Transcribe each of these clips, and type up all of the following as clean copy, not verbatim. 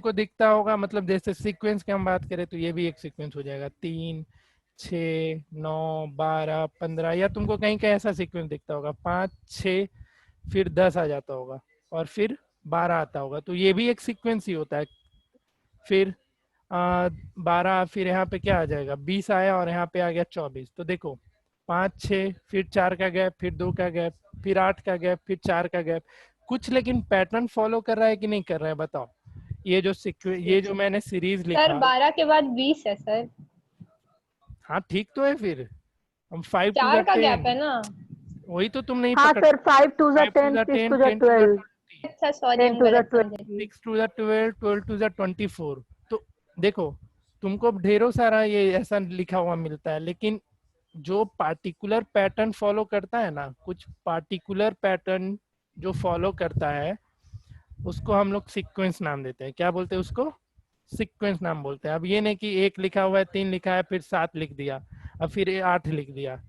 को दिखता होगा, मतलब जैसे सीक्वेंस की हम बात करें तो ये भी एक सीक्वेंस हो जाएगा, 3, 6, 9, 12, 15, या तुमको कहीं कहीं ऐसा सीक्वेंस दिखता होगा 5, 6, फिर 10 आ जाता होगा और फिर 12 आता होगा, तो ये भी एक सीक्वेंस ही होता है। फिर 12, फिर यहाँ पे क्या आ जाएगा, 20 आया और यहाँ पे आ गया 24। तो देखो 5, 6, फिर 4 का गैप, फिर 2 का गैप, फिर 8 का गैप, फिर 4 का गैप। कुछ लेकिन पैटर्न फॉलो कर रहा है कि नहीं कर रहा है, बताओ। ये जो मैंने सीरीज सर लिखा, 12 के बाद 20 है सर। हाँ ठीक तो है। फिर हम 5 टू 4 का गैप 10, है ना। वही तो तुम नहीं हाँ पकड़। Sir, 5 to the 5 to 10, the 6 10, to the 10 to the 12, 20, अच्छा सॉरी, 10 हम to the गलत समझे। 20। 6 to the 12, 12 to the 24। तो देखो तुमको ढेरों सारा ये ऐसा लिखा हुआ मिलता है, लेकिन जो पार्टिकुलर पैटर्न फॉलो करता है ना, कुछ पार्टिकुलर पैटर्न जो फॉलो करता है, उसको हम लोग सीक्वेंस नाम देते हैं। क्या बोलते हैं उसको? सीक्वेंस नाम बोलते हैं। अब ये नहीं कि 1 लिखा हुआ है, 3 लिखा है, फिर 7 लिख दिया, अब फिर 8 लिख दिया।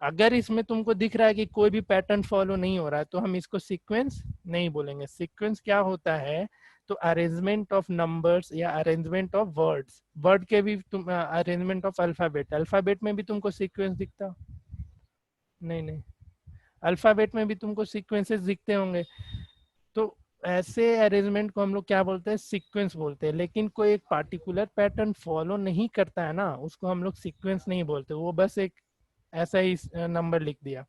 अगर इसमें तुमको दिख रहा है कि कोई भी पैटर्न फॉलो नहीं हो रहा है, तो हम इसको सीक्वेंस नहीं बोलेंगे। सीक्वेंस क्या होता है? तो अरेंजमेंट ऑफ नंबर्स या अरेंजमेंट ऑफ वर्ड्स। वर्ड के भी तुम अरेंजमेंट ऑफ अल्फाबेट, अल्फाबेट में भी तुमको सीक्वेंस दिखता? नहीं नहीं, अल्फाबेट में भी तुमको सीक्वेंसेस दिखते होंगे। तो ऐसे अरेंजमेंट को हम लोग क्या बोलते हैं? सीक्वेंस बोलते हैं। लेकिन कोई एक पार्टिकुलर पैटर्न फॉलो नहीं करता है ना, उसको हम लोग सीक्वेंस नहीं बोलते, वो बस एक ऐसा ही नंबर लिख दिया।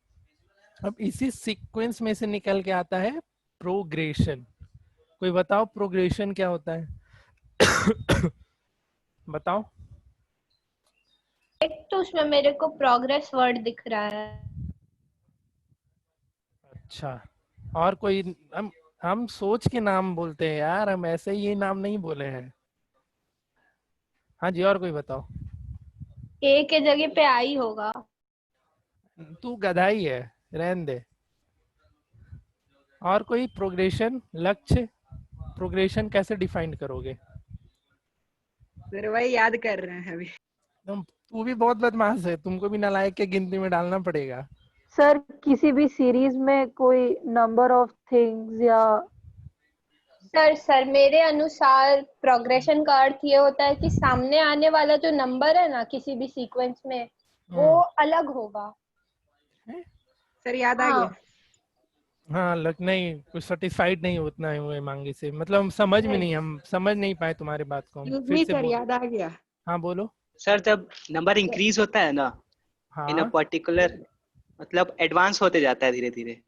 अब इसी सीक्वेंस में से निकल के आता है प्रोग्रेशन। कोई बताओ प्रोग्रेशन क्या होता है? बताओ। एक तो उसमें मेरे को प्रोग्रेस वर्ड दिख रहा है। अच्छा, और कोई? हम सोच के नाम बोलते हैं यार, हम ऐसे ही नाम नहीं बोले हैं। हाँ जी, और कोई बताओ। ए के जगह पे आई होगा। तू गधा ही है, रहने दे। और कोई प्रोग्रेशन लक्ष्य? प्रोग्रेशन कैसे डिफाइन करोगे? सर वही याद कर रहे हैं अभी। तू भी बहुत बदमाश है, तुमको भी नालायक के गिनती में डालना पड़ेगा। सर किसी भी सीरीज में कोई नंबर ऑफ थिंग्स या सर मेरे अनुसार प्रोग्रेशन का अर्थ ये होता है कि सामने आने वाला जो नंबर है ना किसी भी सीक्वेंस में, वो अलग होगा। सर याद आ हाँ। गया। हाँ, नहीं, कुछ सेटिस्फाइड नहीं उतना हुए मांगे से, मतलब हम समझ में नहीं, हम समझ नहीं पाए तुम्हारे बात को। हम फिर से सर बोलो। याद आ गया। हाँ बोलो। सर जब नंबर इंक्रीज होता है ना इन अ हाँ पर्टिकुलर, मतलब एडवांस होते जाता है धीरे धीरे।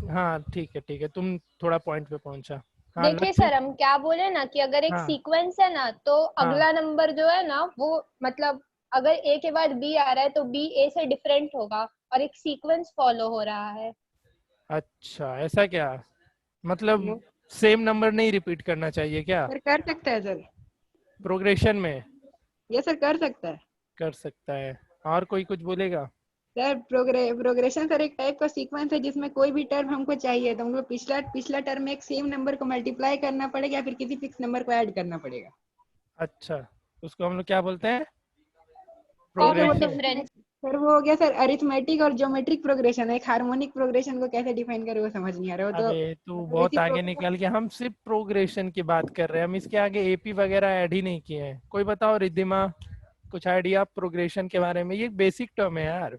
हाँ ठीक है ठीक है, तुम थोड़ा पॉइंट पे पहुंचा। हाँ देखिए लक्ष्य। सर, हम क्या बोले ना कि अगर एक हाँ सीक्वेंस है ना, तो हाँ अगला नंबर जो है ना वो मतलब अगर ए के बाद बी आ रहा है तो बी ए से डिफरेंट होगा, और एक सीक्वेंस फॉलो हो रहा है। अच्छा, ऐसा क्या? मतलब सेम नंबर नहीं रिपीट करना चाहिए क्या सर कर सकता है सर। प्रोग्रेशन में? ये सर कर सकता है। कर सकता है। और कोई कुछ बोलेगा? सर प्रोग्रेशन सर एक टाइप का सीक्वेंस है जिसमें कोई भी टर्म हमको चाहिए तो हमको पिछला टर्म में एक सेम नंबर को मल्टीप्लाई करना पड़ेगा या फिर किसी फिक्स नंबर को ऐड करना पड़ेगा। अच्छा, उसको हम लोग क्या बोलते हैं? Common progression. डिफरेंस। सर वो हो गया सर अरिथमेटिक और ज्योमेट्रिक प्रोग्रेशन। एक हार्मोनिक प्रोग्रेशन को कैसे डिफाइन करे वो समझ नहीं आ रहा। वो तो अबे तू मतलब बहुत इसी आगे निकल गया, हम सिर्फ प्रोग्रेशन की बात कर रहे हैं, हम इसके आगे एपी वगैरह ऐड ही नहीं किए हैं। कोई बताओ रिद्धिमा, कुछ आइडिया प्रोग्रेशन के बारे में? ये बेसिक टर्म है यार।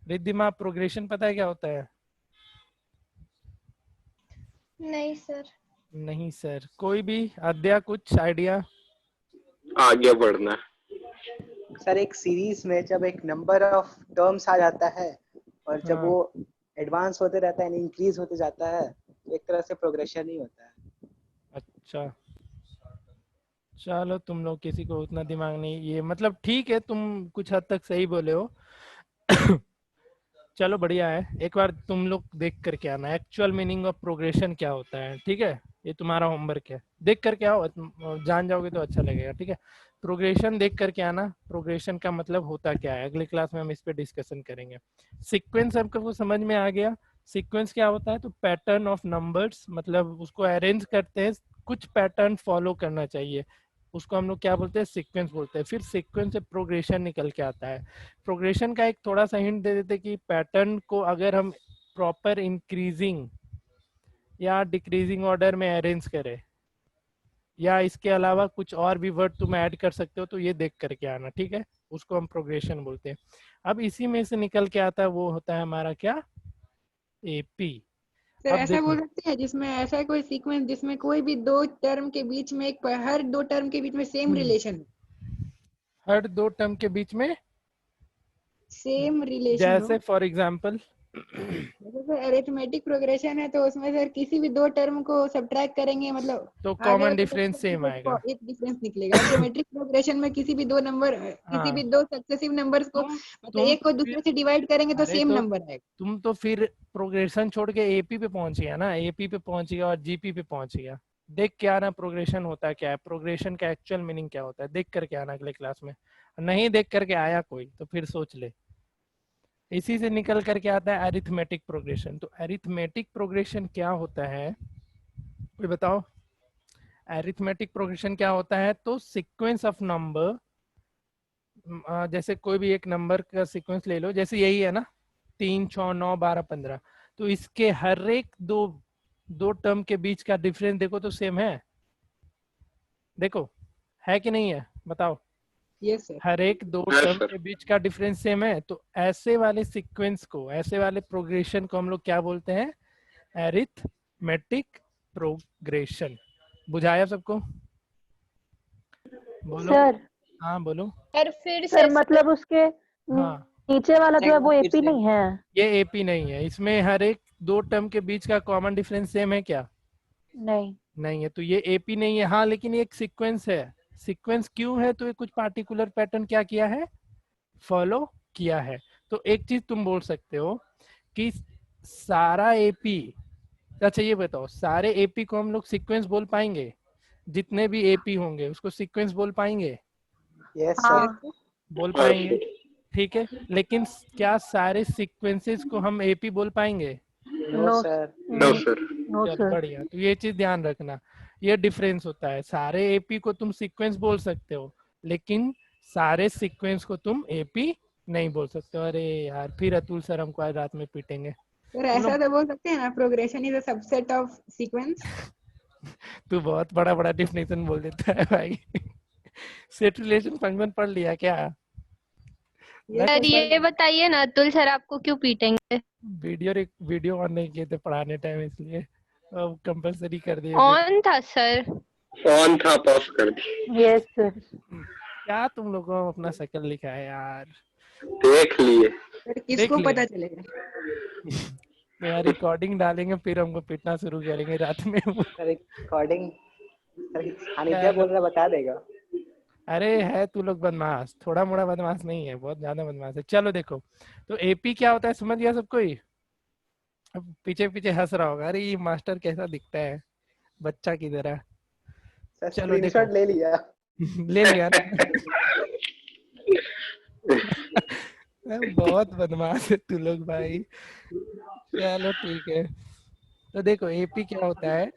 रिद्धिमा, प्रोग्रेशन पता है क्या होता है? नहीं सर। नहीं सर। कोई भी अद्या कुछ आइडिया? आगे बढ़ना। सर एक सीरीज में जब एक नंबर ऑफ टर्म्स आ जाता है और जब हाँ। वो एडवांस होते रहता है, इंक्रीज होते जाता है, तो एक तरह से प्रोग्रेशन ही होता है। अच्छा, चलो तुम लोग किसी को उतना दिमाग नहीं, ये मतलब ठीक है, तुम कुछ हद तक सही बोले हो। चलो बढ़िया है, एक बार तुम लोग देख करके आना एक्चुअल मीनिंग ऑफ प्रोग्रेशन क्या होता है, ठीक है? ये तुम्हारा होमवर्क है, देख करके आओ, जान जाओगे तो अच्छा लगेगा, ठीक है? प्रोग्रेशन देख करके आना, प्रोग्रेशन का मतलब होता क्या है, अगली क्लास में हम इस पे डिस्कशन करेंगे। सीक्वेंस आपको समझ में आ गया? सीक्वेंस क्या होता है? तो पैटर्न ऑफ नंबर्स, मतलब उसको अरेंज करते हैं, कुछ पैटर्न फॉलो करना चाहिए, उसको हम लोग क्या बोलते हैं? सीक्वेंस बोलते हैं। फिर सीक्वेंस से प्रोग्रेशन निकल के आता है। प्रोग्रेशन का एक थोड़ा सा हिंट दे देते कि पैटर्न को अगर हम प्रॉपर इंक्रीजिंग या डिक्रीजिंग ऑर्डर में अरेंज करें, या इसके अलावा कुछ और भी वर्ड तुम ऐड कर सकते हो, तो ये देख करके आना, ठीक है। उसको हम प्रोग्रेशन बोलते हैं। अब इसी में से निकल के आता है वो होता है हमारा क्या, एपी। सर अब ऐसा बोल देखो, सकते हैं जिसमें ऐसा कोई सीक्वेंस जिसमें कोई भी दो टर्म के बीच में हर दो टर्म के बीच में सेम रिलेशन हर दो टर्म के बीच में, हो। जैसे फॉर एग्जांपल, जैसे सर अरिथमेटिक प्रोग्रेशन है तो उसमें सर किसी भी दो टर्म को सब्ट्रैक्ट करेंगे मतलब तो आगे कॉमन वाले डिफरेंस सेम को आएगा। एक डिफरेंस निकलेगा। ज्योमेट्रिक प्रोग्रेशन में किसी भी दो नंबर किसी हाँ, भी दो सक्सेसिव नंबर्स को मतलब तुम एक को तो दूसरे फिर, से डिवाइड करेंगे तो अरे सेम तो नंबर आएगा। तुम तो फिर प्रोग्रेशन छोड़ के एपी पे पहुंच गया ना, एपी पे पहुंच गया और जीपी पे पहुंच गया। देख के आना प्रोग्रेशन होता है क्या है, प्रोग्रेशन का एक्चुअल मीनिंग क्या होता है, देख करके आना अगले क्लास में। नहीं देख करके आया कोई तो फिर सोच ले। इसी से निकल करके आता है अरिथमेटिक प्रोग्रेशन। तो अरिथमेटिक प्रोग्रेशन क्या होता है, कोई बताओ। अरिथमेटिक प्रोग्रेशन क्या होता है, तो सीक्वेंस ऑफ नंबर, जैसे कोई भी एक नंबर का सीक्वेंस ले लो, जैसे यही है ना, 3 6 9 12 15, तो इसके हर एक दो टर्म के बीच का डिफरेंस देखो तो सेम है, देखो है कि नहीं है, बताओ। Yes sir. हर एक दो हाँ टर्म सर। के बीच का डिफरेंस सेम है, तो ऐसे वाले सीक्वेंस को, ऐसे वाले प्रोग्रेशन को हम लोग क्या बोलते हैं, अरिथमेटिक प्रोग्रेशन। बुझाया सबको, बोलो। सर हाँ बोलो। सर फिर सर से मतलब उसके हाँ, नीचे वाला जो है वो फिर एपी से नहीं है। ये एपी नहीं है, इसमें हर एक दो टर्म के बीच का कॉमन डिफरेंस सेम है क्या, नहीं। नहीं है, तो ये एपी नहीं है। हाँ, लेकिन ये एक सीक्वेंस है। सीक्वेंस क्यों है, तो ये कुछ पार्टिकुलर पैटर्न क्या किया है, फॉलो किया है। तो एक चीज तुम बोल सकते हो कि सारा एपी, अच्छा ये बताओ, सारे एपी को हम लोग सीक्वेंस बोल पाएंगे, जितने भी एपी होंगे उसको सीक्वेंस बोल पाएंगे, यस हाँ। सर। बोल हाँ पाएंगे, सर। ठीक है। लेकिन क्या सारे सीक्वेंसेस को हम एपी बोल पाएंगे, no no sir. No sir. No चल सर। बढ़िया। तो ये चीज ध्यान रखना, ये डिफरेंस होता है। सारे एपी को तुम सीक्वेंस बोल सकते हो, लेकिन सारे सीक्वेंस को तुम एपी नहीं बोल सकते हो। अरे यार, फिर अतुल सर हमको आज रात में पीटेंगे। सर तुम ऐसा लोग तो बोल सकते हैं ना progression is a subset of sequence. तू बहुत बड़ा बड़ा डिफिनेशन बोल देता है भाई। सेट रिलेशन फंक्शन पढ़ लिया क्या, यस सर सर। ये बताइए ना अतुल सर आपको क्यों पीटेंगे? वीडियो ऑन नहीं किए थे पढ़ाने टाइम, इसलिए अब कंपलसरी कर दिए ऑन था सर। ऑन था, पॉज कर दी। Yes sir. क्या तुम लोगों को अपना शक्ल लिखा है यार, देख लिए। सर देख किसको लिया। पता चलेगा। तो यार रिकॉर्डिंग डालेंगे फिर हमको पीटना शुरू करेंगे रात में। सर रिकॉर्डिंग, सर अनित्या चलो, बोल रहा बता देगा। अरे है तू लोग बदमाश, थोड़ा मोड़ा बदमाश नहीं है, बहुत ज्यादा बदमाश है। चलो देखो, तो एपी क्या होता है समझ गया सब कोई। अब पीछे पीछे हंस रहा होगा, अरे ये मास्टर कैसा दिखता है, बच्चा की तरह। सर चलो देखो, स्क्रीनशॉट ले लिया। ले लिया ना। बहुत बदमाश है तू लोग भाई। चलो ठीक है, तो देखो एपी क्या होता है,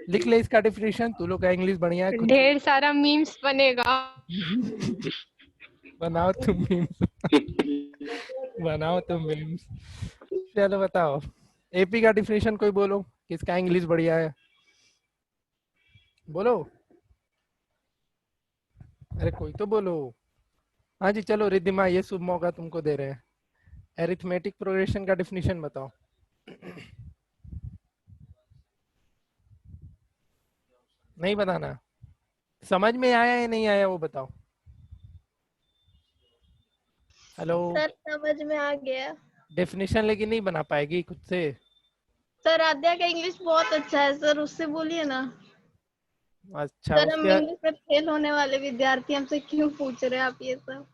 लिख ले इसका डेफिनेशन। तू लोग का इंग्लिश बढ़िया है, खुद से ढेर सारा मीम्स बनेगा। बनाओ तुम मीम्स। बनाओ तुम मीम्स। चलो बताओ, एपी का डेफिनेशन कोई बोलो, किसका इंग्लिश बढ़िया है, बोलो। अरे कोई तो बोलो। हाँ जी चलो रिद्धिमा, ये शुभ मौका तुमको दे रहे हैं। एरिथमेटिक प्रोग्रेशन का डेफिनेशन बताओ। नहीं बताना, समझ में आया या नहीं आया वो बताओ। हेलो, सर समझ में आ गया। डेफिनेशन लेकिन नहीं बना पाएगी खुद से। सर आद्या का इंग्लिश बहुत अच्छा है सर, उससे बोलिए ना। अच्छा सर हम उसके, इंग्लिश में फेल होने वाले विद्यार्थी, हमसे क्यों पूछ रहे हैं आप ये सब?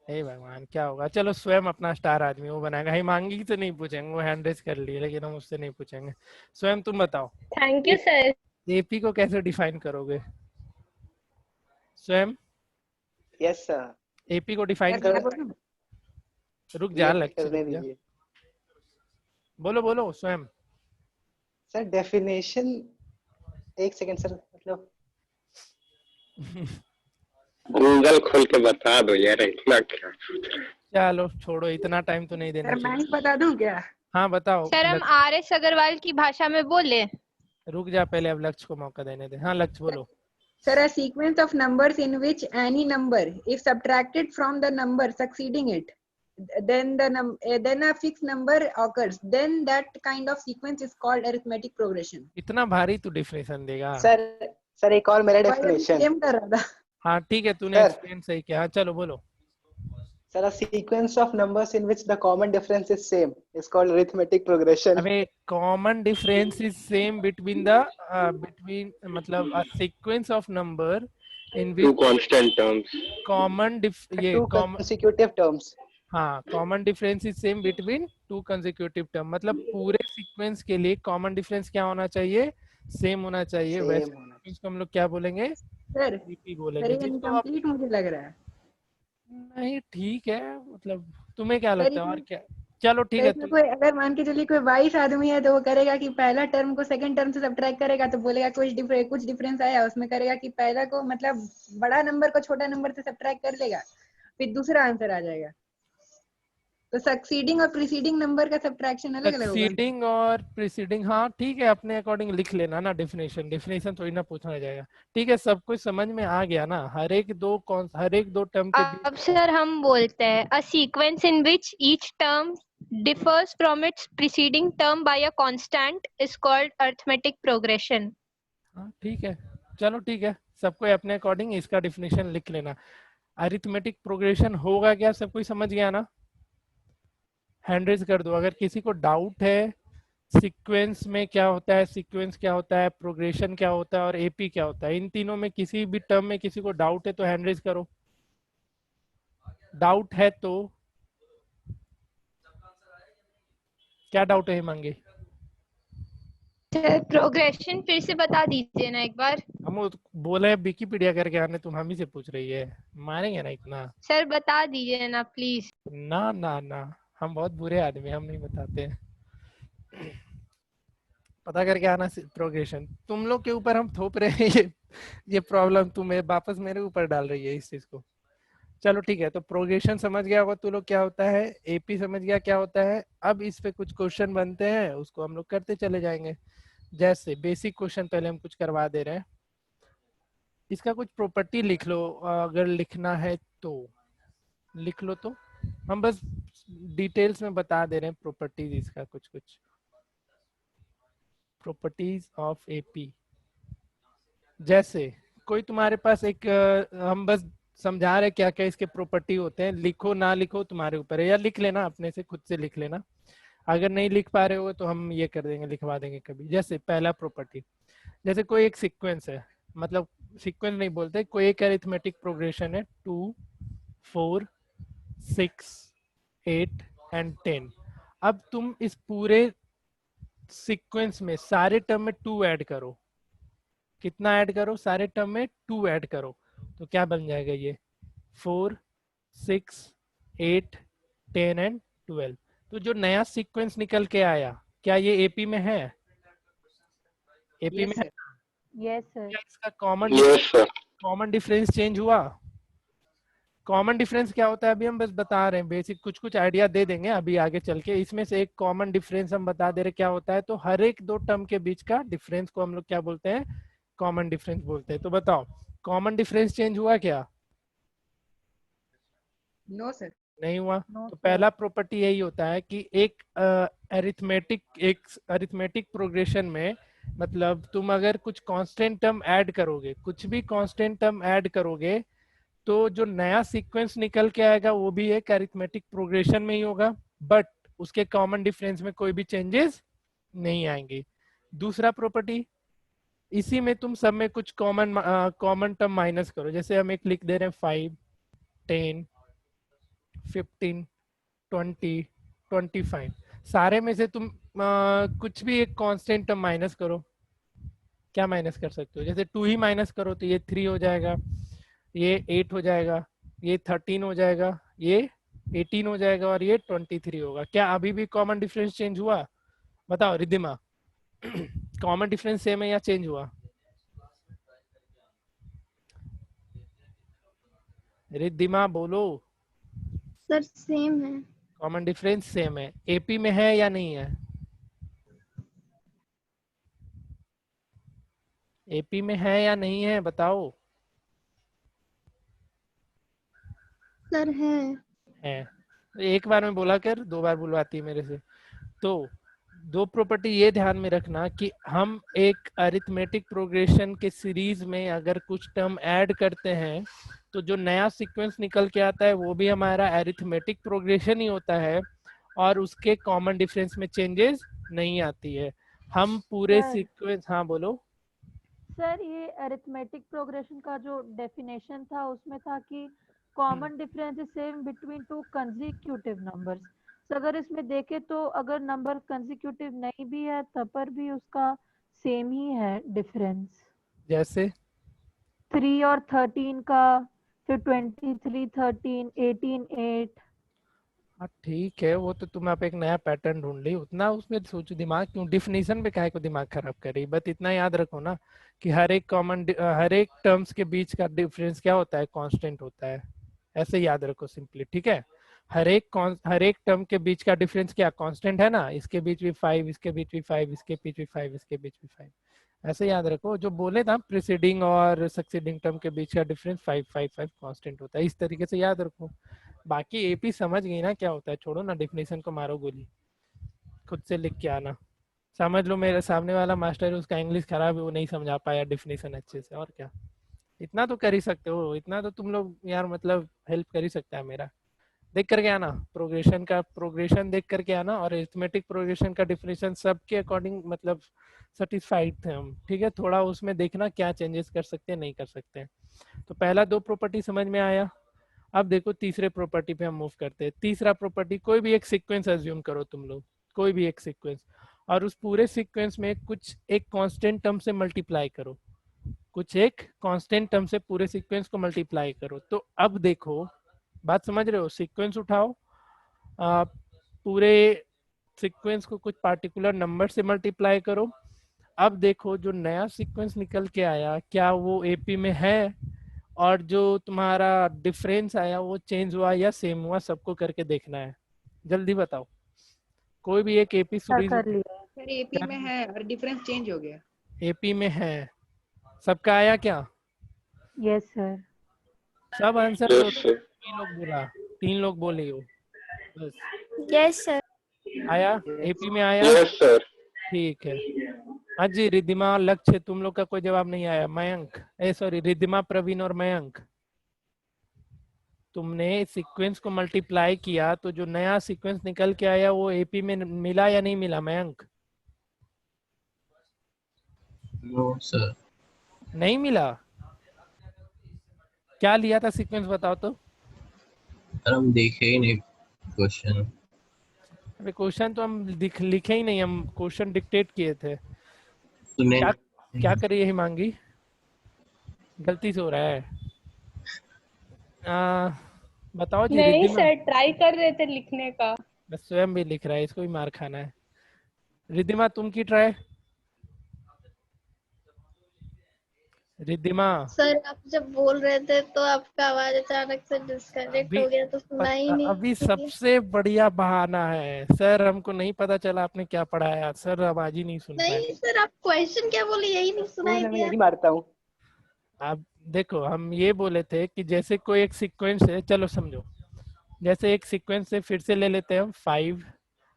हे भगवान क्या होगा। चलो स्वयं अपना स्टार आदमी वो बनाएगा, हिमांगी से नहीं पूछेंगे, वो हैंड रेस कर लिए, लेकिन हम उससे नहीं पूछेंगे। स्वयं तुम बताओ, थैंक यू सर। एपी को कैसे डिफाइन करोगे स्वयं। Yes sir. एपी को डिफाइन सर मैं करो, बोलूं? रुक जा ये लेक्चर करने रुक जा। दीजिए। बोलो बोलो स्वयं। सर डेफिनेशन, एक सेकंड सर, मतलब गूगल खोल के बता दो यार, इतना क्या। चलो छोड़ो, इतना टाइम तो नहीं देना सर मैं ही चाहिए। बता दूं क्या? हाँ बताओ। सर हम आर एस अग्रवाल की भाषा में बोले। रुक जा, पहले अब लक्ष्य को मौका देने दे। हाँ लक्ष्य बोलो। Sir, a sequence of numbers in which any number, if subtracted from the number succeeding it, then a fixed number occurs. Then that kind of sequence is called arithmetic progression. इतना भारी तू डेफिनेशन देगा? Sir एक और मेरा भाई, अभी definition. Same कर रहा था। हाँ ठीक है, तूने सर। एक्सप्लेन सही किया। हाँ चलो बोलो। Sir, a sequence of numbers in which the common difference is same is called arithmetic progression. अबे common difference is same between the मतलब a sequence of number in two which constant terms. common ये Two consecutive terms. हाँ common difference is same between two consecutive term, मतलब पूरे sequence के लिए common difference क्या होना चाहिए? सेम होना चाहिए। Same वैसे होना इसको हम लोग क्या बोलेंगे? Sir, रीपी sir, बोलेंगे। ये जिसको आप incomplete मुझे लग रहा है। नहीं ठीक है, मतलब तुम्हें क्या सर, लगता है और क्या? चलो ठीक सर, है इसमें कोई अगर मान के चलिए कोई 22 आदमी है तो वो करेगा कि पहला टर्म को सेकंड टर्म से सब्ट्रैक्ट करेगा तो बोलेगा कुछ डिफरेंस आया, उसमें करेगा कि पहला को मतलब बड़ा नंबर को छोटा नंबर से सब्ट्रैक्ट कर लेगा, फिर दूसरा आंसर आ जाएगा। तो सक्सीडिंग और प्रीसीडिंग नंबर का सब्ट्रैक्शन अलग अलग होगा। सक्सीडिंग और प्रीसीडिंग, हाँ ठीक है, अपने अकॉर्डिंग लिख लेना ना। डेफिनेशन थोड़ी ना पूछना जाएगा। ठीक है, सब कुछ समझ में आ गया ना? हर एक दो टर्म के बीच। अब सर हम बोलते हैं a sequence in which each term differs from its preceding term by a constant is called arithmetic progression. हाँ ठीक है, चलो ठीक है, सबको अपने अकॉर्डिंग इसका डेफिनेशन लिख लेना। अरिथमेटिक प्रोग्रेशन होगा क्या? सब कोई समझ गया ना? हैंड रेज कर दो अगर किसी को डाउट है सीक्वेंस में क्या होता है, सीक्वेंस क्या होता है, प्रोग्रेशन क्या होता है और एपी क्या होता है। इन तीनों में किसी भी टर्म में किसी को डाउट है तो हैंड रेज करो। डाउट है तो क्या डाउट है हिमांगी? सर प्रोग्रेशन फिर से बता दीजिए ना एक बार। हम वो बोले विकिपीडिया करके आने, तुम हम ही से पूछ रही है, मानेंगे ना इतना? सर बता दीजिए ना प्लीज। ना ना ना, हम बहुत बुरे आदमी, हम नहीं बताते हैं। पता करके आना प्रोग्रेशन। तुम लोग के ऊपर हम थोप रहे हैं ये प्रॉब्लम तुम्हें वापस मेरे ऊपर डाल रही है इस चीज को। चलो ठीक है, तो प्रोग्रेशन समझ गया होगा तू लोग क्या होता है, एपी समझ गया क्या होता है। अब इस पे कुछ क्वेश्चन बनते हैं, उसको हम लोग करते चले जाएंगे। जैसे बेसिक क्वेश्चन पहले हम कुछ करवा दे रहे हैं। इसका कुछ प्रॉपर्टी लिख लो, अगर लिखना है तो लिख लो। तो हम बस डिटेल्स में बता दे रहे हैं प्रॉपर्टीज इसका, कुछ कुछ प्रॉपर्टीज ऑफ एपी। जैसे कोई तुम्हारे पास एक हम बस समझा रहे क्या क्या इसके प्रॉपर्टी होते हैं। लिखो ना लिखो तुम्हारे ऊपर है, या लिख लेना अपने से, खुद से लिख लेना। अगर नहीं लिख पा रहे हो तो हम ये कर देंगे, लिखवा देंगे कभी। जैसे पहला प्रॉपर्टी, जैसे कोई एक सीक्वेंस है, मतलब सीक्वेंस नहीं बोलते, कोई एक अरिथमेटिक प्रोग्रेशन है 2 4 6 8 एंड 10। अब तुम इस पूरे सीक्वेंस में सारे टर्म में 2 ऐड करो। कितना ऐड करो? सारे टर्म में 2 ऐड करो, तो क्या बन जाएगा ये? 4 6 8 10 एंड 12। तो जो नया सीक्वेंस निकल के आया, क्या ये एपी में है? एपी में है? Yes sir. क्या इसका common Yes, sir. Difference change हुआ? कॉमन डिफरेंस क्या होता है अभी हम बस बता रहे हैं, बेसिक कुछ कुछ आइडिया दे देंगे अभी आगे चल के। इसमें से एक कॉमन डिफरेंस हम बता दे रहे क्या होता है। तो हर एक दो टर्म के बीच का डिफरेंस को हम लोग क्या बोलते हैं? कॉमन डिफरेंस बोलते हैं। तो बताओ कॉमन डिफरेंस चेंज हुआ क्या? No sir. नहीं हुआ। No, तो sir. पहला प्रॉपर्टी यही होता है कि एक अरिथमेटिक प्रोग्रेशन में, मतलब तुम अगर कुछ कांस्टेंट टर्म ऐड करोगे, कुछ भी कांस्टेंट टर्म ऐड करोगे, तो जो नया सीक्वेंस निकल के आएगा वो भी एक अरिथमेटिक प्रोग्रेशन में ही होगा, बट उसके कॉमन डिफरेंस में कोई भी चेंजेस नहीं आएंगे। दूसरा प्रॉपर्टी, इसी में तुम सब में कुछ कॉमन टर्म माइनस करो। जैसे हम एक लिख दे रहे हैं 5 10 15 20 25। सारे में से तुम कुछ भी एक कांस्टेंट टर्म माइनस करो। क्या माइनस कर सकते हो? जैसे 2 ही माइनस करो तो ये 3 हो जाएगा, ये 8 हो जाएगा, ये 13 हो जाएगा, ये 18 हो जाएगा और ये 23 होगा। क्या अभी भी कॉमन डिफरेंस चेंज हुआ? बताओ रिद्धिमा, कॉमन डिफरेंस सेम है या चेंज हुआ? रिद्धिमा बोलो। सर सेम है। कॉमन डिफरेंस सेम है। एपी में है या नहीं है? एपी में है या नहीं है बताओ। सर है। है। एक बार में बोला कर, 2 बार बुलवाती है मेरे से। तो दो प्रॉपर्टी ये ध्यान में रखना कि हम एक अरिथमेटिक प्रोग्रेशन के सीरीज में अगर कुछ टर्म ऐड करते हैं तो जो नया सीक्वेंस निकल के आता है वो भी हमारा अरिथमेटिक प्रोग्रेशन ही होता है और उसके कॉमन डिफरेंस में चेंजेस नहीं आती है। हम पूरे सर सीक्वेंस, हाँ बोलो। सर ये अरिथमेटिक प्रोग्रेशन का जो डेफिनेशन था उसमें था कि common difference is same between two consecutive numbers. तो अगर इसमें देखें तो अगर नंबर कंसेक्यूटिव नहीं भी है तब पर भी उसका सेम ही है डिफरेंस, जैसे 3 और 13 का, फिर 23 13 18 8। हाँ ठीक है, वो तो तुम आप एक नया पैटर्न ढूंढ ली, उतना उसमें सोचो दिमाग क्यों, डिफिनीशन पे काहे को दिमाग खराब कर रही। बस इतना याद रखो ना कि हर एक टर्म्स के बीच का डिफरेंस क्या होता है, कांस्टेंट होता है। ऐसे याद रखो सिंपली, ठीक है। हर एक टर्म के बीच का डिफरेंस क्या कांस्टेंट है ना, इसके बीच भी 5, इसके बीच भी 5, इसके बीच भी 5, इसके बीच भी 5। ऐसे याद रखो, जो बोले था प्रीसीडिंग और सक्सीडिंग टर्म के बीच का डिफरेंस 5 5 5 कांस्टेंट होता है, इस तरीके से याद रखो। बाकी एपी समझ गई ना क्या होता है, छोड़ो ना डेफिनेशन को, मारो गोली, खुद से लिख के आना। समझ लो मेरे सामने वाला मास्टर है उसका इंग्लिश खराब है, वो नहीं समझा पाया डेफिनेशन अच्छे से, और क्या। इतना तो कर ही सकते हो, इतना तो तुम लोग यार मतलब हेल्प कर ही सकता है मेरा। देख करके आना प्रोग्रेशन देख करके आना, और अरिथमेटिक प्रोग्रेशन का डिफिनेशन सबके अकॉर्डिंग मतलब सेटिस्फाइड थे हम, ठीक है। थोड़ा उसमें देखना क्या चेंजेस कर सकते हैं नहीं कर सकते हैं। तो पहला 2 प्रॉपर्टी समझ में आया। अब देखो तीसरे प्रॉपर्टी पे हम मूव करते हैं। तीसरा प्रॉपर्टी, कोई भी एक सीक्वेंस अज्यूम करो तुम लोग, कोई भी एक सीक्वेंस, और उस पूरे सीक्वेंस में कुछ एक कांस्टेंट टर्म से मल्टीप्लाई करो, कुछ एक कांस्टेंट टर्म से पूरे सीक्वेंस को मल्टीप्लाई करो। तो अब देखो, बात समझ रहे हो, सीक्वेंस उठाओ, पूरे सीक्वेंस को कुछ पार्टिकुलर नंबर से मल्टीप्लाई करो। अब देखो जो नया सीक्वेंस निकल के आया क्या वो एपी में है, और जो तुम्हारा डिफरेंस आया वो चेंज हुआ या सेम हुआ, सबको करके देखना है। जल्दी बताओ, कोई भी एक एपी सर सीरीज कर लिया। सर एपी में है और डिफरेंस चेंज हो गया। एपी में है, सबका आया क्या? Yes sir. सब आंसर दो। Yes sir. 3 लोग बोला, 3 लोग बोले हो बस। Yes sir. आया, एपी में आया, यस सर। ठीक है। हाँ जी, रिद्धिमा, लक्ष्य, तुम लोग का कोई जवाब नहीं आया। मयंक, सॉरी, रिद्धिमा, प्रवीण और मयंक, तुमने सीक्वेंस को मल्टीप्लाई किया तो जो नया सीक्वेंस निकल के आया वो एपी में मिला या नहीं मिला मयंक? No sir. नहीं मिला। क्या लिया था सीक्वेंस बताओ तो। हम देखे ही नहीं क्वेश्चन। अरे क्वेश्चन तो हम लिखे ही नहीं, हम क्वेश्चन डिक्टेट किए थे। सुने क्या करिए हिमांगी, गलती से हो रहा है। बताओ जी। नहीं रिद्धिमा, सर, ट्राई कर रहे थे लिखने का। बस स्वयं भी लिख रहा है, इसको भी मार खाना है। रिद्धिमा तुम की ट्राई। रिद्धिमा, सर आप जब बोल रहे थे तो आपका आवाज अचानक से डिस्कनेक्ट हो गया तो सुना ही नहीं। अभी सबसे बढ़िया बहाना है सर, हमको नहीं पता चला आपने क्या पढ़ाया, सर आवाज ही नहीं सुन पाए। नहीं सर, आप क्वेश्चन क्या बोले यही नहीं सुनाई मैं दिया। यही मारता हूँ। आप देखो, हम ये बोले थे कि जैसे कोई एक सीक्वेंस है, चलो समझो, जैसे एक सीक्वेंस से फिर से ले लेते हैं हम 5,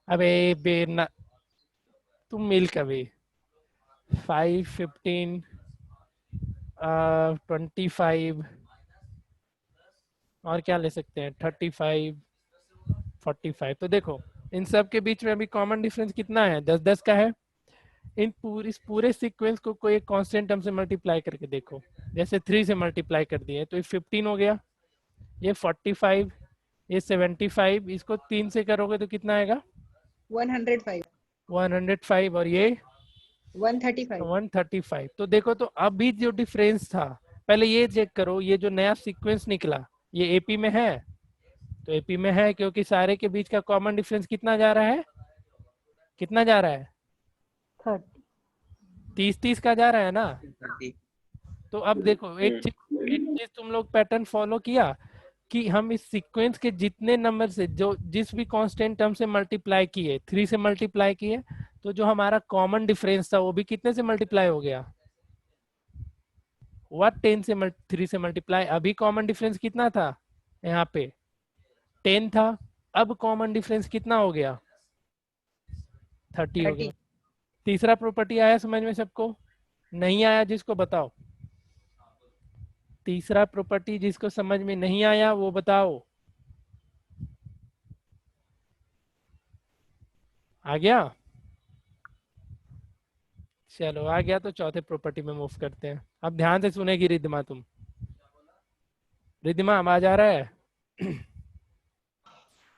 अबे बेना तुम मिल कभी 5 15 25, और क्या ले सकते हैं 35 45। तो देखो इन सब के बीच में अभी कॉमन डिफरेंस कितना है, 10 10 का है। इस पूरे सीक्वेंस को कोई एक कांस्टेंट टर्म से मल्टीप्लाई करके देखो, जैसे 3 से मल्टीप्लाई कर दिए तो ये 15 हो गया, ये 45, ये 75, इसको 3 से करोगे तो कितना आएगा 105, 105, और ये 135। 135। तो देखो, तो अभी जो डिफरेंस था, पहले ये चेक करो, ये जो नया सीक्वेंस निकला ये एपी में है, तो एपी में है क्योंकि सारे के बीच का कॉमन डिफरेंस कितना जा रहा है, कितना जा रहा है 30। 30 का जा रहा है ना। तो अब देखो एक चीज तुम लोग पैटर्न फॉलो किया कि हम इस सीक्वेंस के जितने नंबर से जो जिस भी कांस्टेंट टर्म से मल्टीप्लाई किए, 3 से मल्टीप्लाई किए, तो जो हमारा कॉमन डिफरेंस था वो भी कितने से मल्टीप्लाई हो गया, हुआ 10 से 3 से मल्टीप्लाई। अभी कॉमन डिफरेंस कितना था यहाँ पे 10 था, अब कॉमन डिफरेंस कितना हो गया 30 हो गया। तीसरा प्रॉपर्टी आया समझ में सबको? नहीं आया जिसको बताओ, तीसरा प्रॉपर्टी जिसको समझ में नहीं आया वो बताओ। आ गया? चलो आ गया तो चौथे प्रॉपर्टी में मूव करते हैं। अब ध्यान से सुनेगी रिद्धिमा, तुम रिद्धिमा आवाज आ रहा है?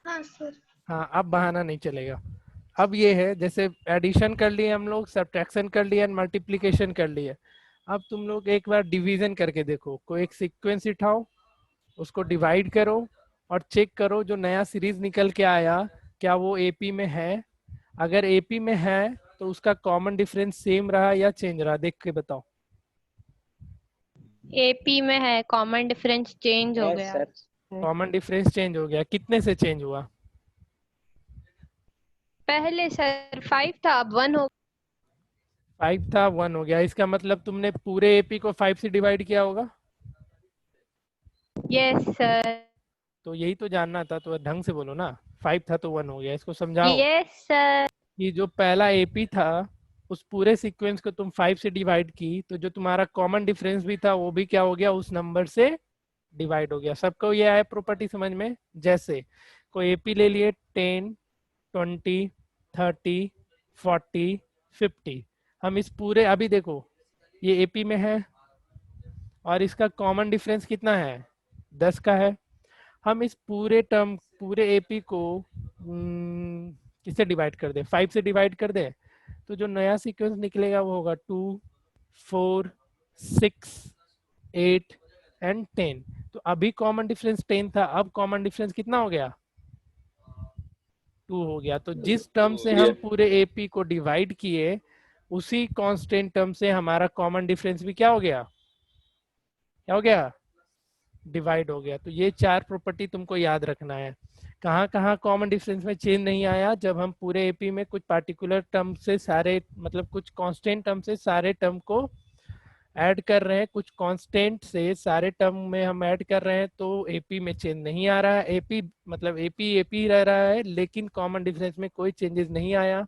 हाँ सर। हाँ, अब बहाना नहीं चलेगा। अब ये है जैसे एडिशन कर लिए हम लोग, सब्ट्रैक्शन कर लिया, मल्टीप्लिकेशन कर लिए। अब तुम लोग एक बार डिवीजन करके देखो, कोई एक सीक्वेंस उठाओ, उसको डिवाइड करो और चेक करो जो नया सीरीज निकल के आया क्या वो एपी में है। अगर एपी में है तो उसका कॉमन डिफरेंस सेम रहा या चेंज रहा, देख के बताओ। एपी में है, कॉमन डिफरेंस चेंज हो Yes, गया। sir. कॉमन डिफरेंस चेंज हो गया, कितने से चेंज हुआ? पहले सर 5 था, अब 1 हो 5 था 1 हो गया। इसका मतलब तुमने पूरे एपी को 5 से डिवाइड किया होगा। Yes sir. तो यही तो जानना था, तो ढंग से बोलो ना। 5 था तो 1 हो गया, इसको समझाओ यस सर। कि जो पहला एपी था उस पूरे सीक्वेंस को तुम 5 से डिवाइड की, तो जो तुम्हारा कॉमन डिफरेंस भी था वो भी क्या हो गया, उस नंबर से डिवाइड हो गया। सबको ये आया प्रॉपर्टी समझ में? जैसे कोई एपी ले लिए 10, 20, 30, 40, 50। हम इस पूरे, अभी देखो ये एपी में है और इसका कॉमन डिफरेंस कितना है 10 का है। हम इस पूरे टर्म, पूरे एपी को किससे डिवाइड कर दे, 5 से डिवाइड कर दे, तो जो नया सीक्वेंस निकलेगा वो होगा 2, 4, 6, 8 एंड 10। तो अभी कॉमन डिफरेंस 10 था, अब कॉमन डिफरेंस कितना हो गया 2 हो गया। तो जिस टर्म से हम पूरे एपी को डिवाइड किए उसी कांस्टेंट टर्म से हमारा कॉमन डिफरेंस भी क्या हो गया, क्या हो गया, डिवाइड हो गया। तो ये 4 प्रॉपर्टी तुमको याद रखना है। कहाँ कहाँ कॉमन डिफरेंस में चेंज नहीं आया, जब हम पूरे एपी में कुछ पार्टिकुलर टर्म से सारे, मतलब कुछ कांस्टेंट टर्म से सारे टर्म को ऐड कर रहे हैं, कुछ कांस्टेंट से सारे टर्म में हम ऐड कर रहे हैं, तो एपी में चेंज नहीं आ रहा है। एपी मतलब एपी एपी रह रहा है, लेकिन कॉमन डिफरेंस में कोई चेंजेस नहीं आया।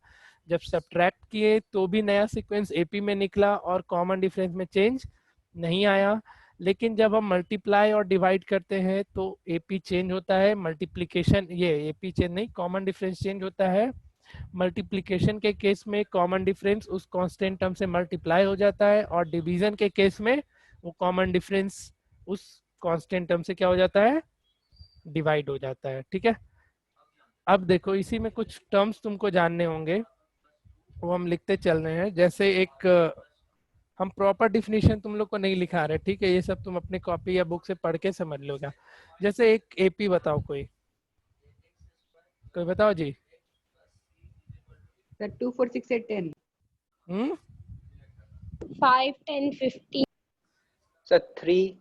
जब सब्ट्रैक्ट किए तो भी नया सीक्वेंस एपी में निकला और कॉमन डिफरेंस में चेंज नहीं आया। लेकिन जब हम मल्टीप्लाई और डिवाइड करते हैं तो एपी चेंज होता है, मल्टीप्लिकेशन, ये एपी चेंज नहीं, कॉमन डिफरेंस चेंज होता है। मल्टीप्लिकेशन के केस में कॉमन डिफरेंस उस कांस्टेंट टर्म से मल्टीप्लाई हो जाता है और डिवीजन के केस में वो कॉमन डिफरेंस उस कांस्टेंट टर्म से क्या हो जाता है, डिवाइड हो जाता है। ठीक है, अब देखो इसी में कुछ टर्म्स तुमको जानने होंगे, वो हम लिखते चल रहे हैं। जैसे एक हम प्रॉपर डिफिनीशन तुम लोग को नहीं लिखा रहे, ठीक है, ये सब तुम अपने कॉपी या बुक से पढ़ के समझ लोगे। जैसे एक एपी बताओ, कोई बताओ जी। 2, 4, 6, 8, 10। 5, 10, 15। So 3,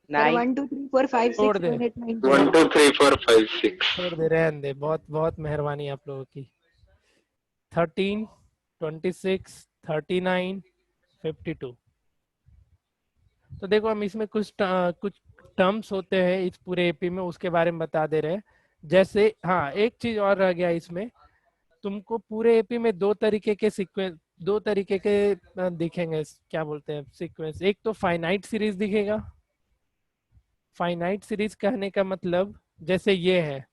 9, 1, 2, 3, 4, 5, 6, छोड़ दे। 7, 8, 9, 1 2 3 4 5 6 छोड़ दे, रहने दे, बहुत बहुत मेहरबानी आप लोगों की। 13, 26, 39, 52। तो देखो हम इसमें कुछ टर्म्स होते हैं इस पूरे एपी में, उसके बारे में बता दे रहे हैं। जैसे हाँ, एक चीज और रह गया इसमें, तुमको पूरे एपी में दो तरीके के सीक्वेंस, दो तरीके के दिखेंगे, क्या बोलते हैं सीक्वेंस। एक तो फाइनाइट सीरीज दिखेगा। फाइनाइट सीरीज कहने का मतलब जैसे ये है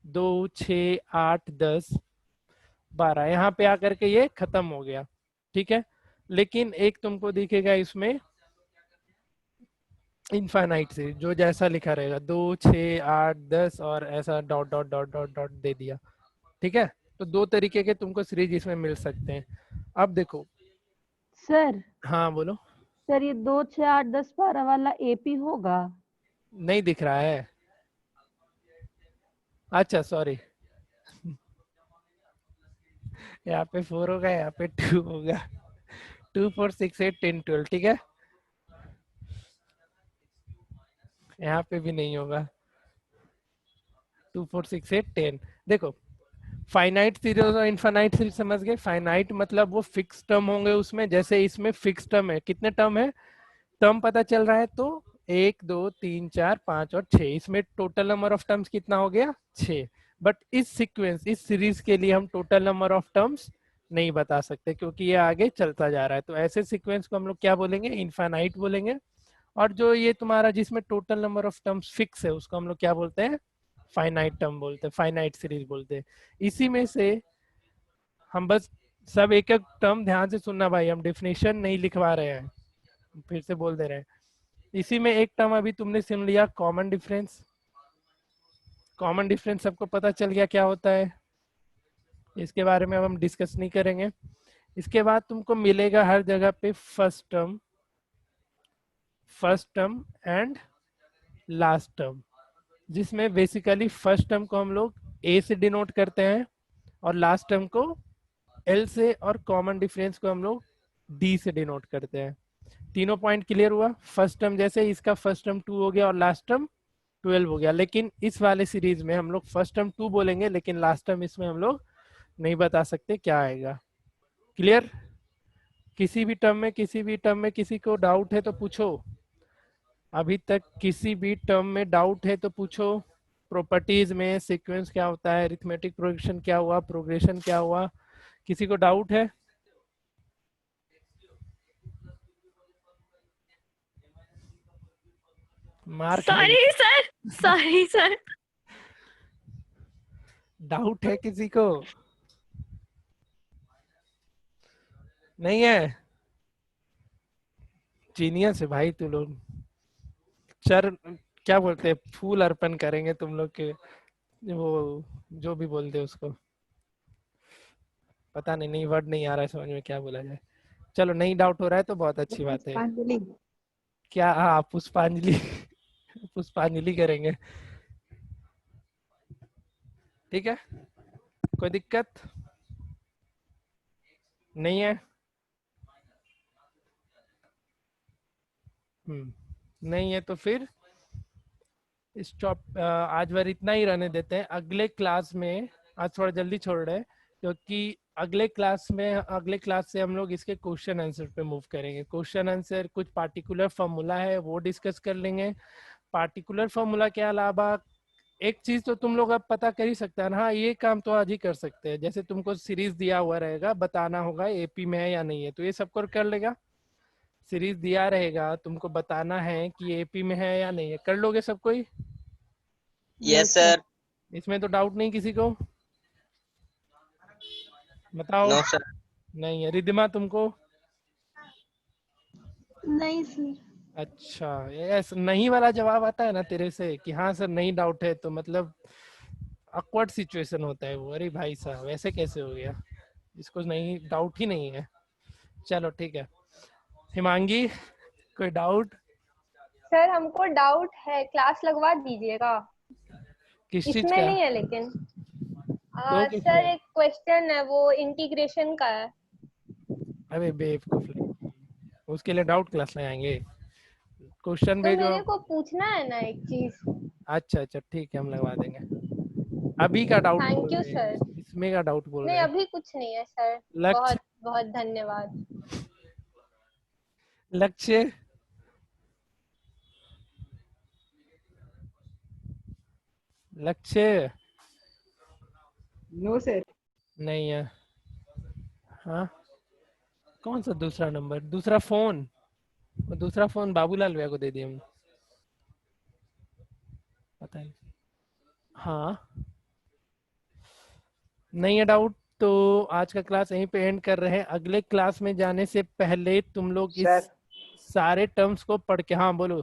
2, 6, 8, 10, 12, यहाँ पे आकर के ये खत्म हो गया, ठीक है। लेकिन एक तुमको दिखेगा इसमें इनफाइनाइट सीरीज, जो जैसा लिखा रहेगा 2, 6, 8, 10 और ऐसा dot dot dot dot dot दे दिया, ठीक है। तो दो तरीके के तुमको सीरीज इसमें मिल सकते हैं। अब देखो सर, हाँ बोलो। सर ये 2, 6, 8, 10, 12 वाला एपी होगा? नहीं दिख रहा है, अच्छा सॉरी यहाँ पे 4 होगा, यहाँ पे 2 होगा। 2, 4, 6, 8, 10, 12, ठीक है। यहाँ पे भी नहीं होगा 2, 4, 6, 8, 10। देखो फाइनाइट सीरीज और इनफाइनाइट सीरीज समझ गए। फाइनाइट मतलब वो फिक्स टर्म होंगे उसमें, जैसे इसमें फिक्स टर्म है, कितने टर्म है टर्म पता चल रहा है तो 1 2 3 4 5 और 6, इसमें टोटल नंबर ऑफ टर्म्स कितना हो गया 6। बट इस सीक्वेंस इस सीरीज के लिए हम टोटल नंबर ऑफ टर्म्स नहीं बता सकते क्योंकि ये आगे चलता जा रहा है। तो ऐसे सीक्वेंस को हम लोग क्या बोलेंगे, इनफाइनाइट बोलेंगे। और जो ये तुम्हारा जिसमें total number of terms fix है उसको हम लोग क्या बोलते हैं, फाइनाइट टर्म बोलते हैं, फाइनाइट सीरीज बोलते हैं। इसी में से हम बस सब एक एक टर्म ध्यान से सुनना भाई, हम डेफिनेशन नहीं लिखवा रहे हैं, फिर से बोल दे रहे हैं। इसी में एक टर्म अभी तुमने सुन लिया कॉमन डिफरेंस। कॉमन डिफरेंस सबको पता चल गया क्या होता है, इसके बारे में अब हम डिस्कस नहीं करेंगे। इसके बाद तुमको मिलेगा हर जगह पे first term and last term, जिसमें बेसिकली फर्स्ट टर्म को हम लोग ए से डिनोट करते हैं और लास्ट टर्म को एल से, और कॉमन डिफरेंस को हम लोग डी से डिनोट करते हैं। तीनों पॉइंट क्लियर हुआ। फर्स्ट टर्म जैसे इसका फर्स्ट टर्म 2 हो गया और लास्ट टर्म 12 हो गया, लेकिन इस वाले सीरीज में हम लोग फर्स्ट टर्म 2 बोलेंगे लेकिन लास्ट टर्म इसमें हम लोग नहीं बता सकते क्या आएगा। क्लियर? किसी भी टर्म में किसी को डाउट है तो पूछो। अभी तक किसी भी टर्म में डाउट है तो पूछो। प्रॉपर्टीज में सीक्वेंस क्या होता है, अरिथमेटिक प्रोग्रेशन क्या हुआ, प्रोग्रेशन क्या हुआ, किसी को डाउट है? मार्क सॉरी सर डाउट है किसी को? नहीं है? जीनियस है भाई तू लोग। सर क्या बोलते हैं, फूल अर्पण करेंगे तुम लोग के, वो जो भी बोलते हैं उसको, पता नहीं वर्ड नहीं आ रहा है समझ में क्या बोला जाए। चलो नहीं डाउट हो रहा है तो बहुत अच्छी बात है। क्या? हाँ पुष्पांजलि पुष्पांजलि करेंगे, ठीक है? कोई दिक्कत नहीं है? नहीं है तो फिर स्टॉप, आज बार इतना ही रहने देते हैं। अगले क्लास में, आज थोड़ा जल्दी छोड़ रहे हैं क्योंकि अगले क्लास से हम लोग इसके क्वेश्चन आंसर पे मूव करेंगे। क्वेश्चन आंसर कुछ पार्टिकुलर फॉर्मूला है वो डिस्कस कर लेंगे। पार्टिकुलर फॉर्मूला के अलावा एक चीज तो तुम लोग अब पता कर ही सकते हैं ना, हाँ ये काम तो आज ही कर सकते हैं। जैसे तुमको सीरीज दिया हुआ रहेगा, बताना होगा एपी में है या नहीं है, तो ये सबको कर लेगा। सीरीज दिया रहेगा, तुमको बताना है कि एपी में है या नहीं है, कर लोगे सब कोई? Yes sir. इसमें तो डाउट नहीं किसी को? बताओ। No sir. नहीं है। रिद्धिमा तुमको? नहीं सर। अच्छा, यस नहीं वाला जवाब आता है ना तेरे से कि हाँ सर नहीं डाउट है, तो मतलब awkward सिचुएशन होता है वो। अरे भाई साहब ऐसे कैसे हो गया, इसको नहीं डाउट ही नहीं है। चलो ठीक है। हिमांगी कोई डाउट? सर हमको डाउट है, क्लास लगवा दीजिएगा। किस चीज इसमें का? नहीं है लेकिन तो सर एक क्वेश्चन है वो इंटीग्रेशन का है। अरे बेवकूफ, उसके लिए डाउट क्लास लगाएंगे? क्वेश्चन तो भेजो। मेरे को पूछना है ना एक चीज। अच्छा ठीक है, हम लगवा देंगे। अभी का डाउट थैंक यू सर। इसमें का डाउट बोल रहे नहीं हैं? अभी कुछ नहीं है सर। लक्ष्य? बहुत बहुत धन्यवाद। लक्ष्य? लक्ष्य? No sir. नहीं है। हाँ कौन सा दूसरा नंबर, दूसरा फोन? दूसरा फोन बाबूलाल भैया को दे दिए हम, पता नहीं। हाँ नहीं है डाउट तो आज का क्लास यहीं पे एंड कर रहे हैं। अगले क्लास में जाने से पहले तुम लोग इस सारे टर्म्स को पढ़ के, हाँ बोलो।